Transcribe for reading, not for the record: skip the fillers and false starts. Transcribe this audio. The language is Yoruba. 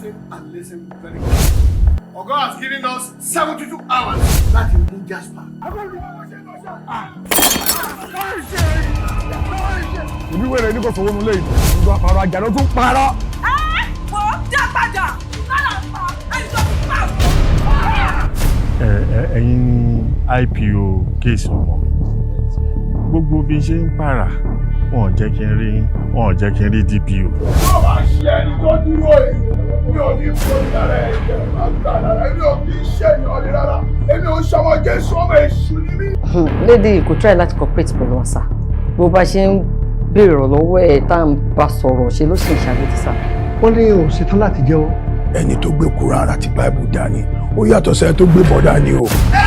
listen and listen very well. Oga has given us 72 hours. That is in Jasper. Ibi wẹ̀rẹ̀ ní kò fowó nu lẹ́yìn. Ìgbà àpàrọ̀ àjà ló tún parọ́. Wọ́n dá padà. Lọ́la pa ẹni tó ti pa. Ẹ̀yin ni IPO kéèsì ọmọ mi. Gbogbo bí ṣe ń pààrà, wọn ò jẹ́ kí n rí DPO. Tó bá ṣe ẹni tó dúró yìí, mi ò ní fún ìdára ẹ̀jẹ̀ àgbàlá. Èmi ò kì í ṣe ìyọ̀lẹ̀ rárá. Èmi ò ṣọmọ Jésù, ọmọ èṣù ni mí. Lady kò try láti cooperate pẹ̀lú wa sá. Bó bá ṣe ń béèrè lọ́wọ́ ẹ̀ tá à ń bá sọ̀rọ̀ ṣe ló sì ń ṣàgbéjì sá. Wọ́n ní o ṣetán láti jẹ́wọ́. Ẹni tó gbé Kùránì àti Báíbù dání, ó yàtọ̀ sẹ́ni tó gbé bọ̀ dání o. Ẹ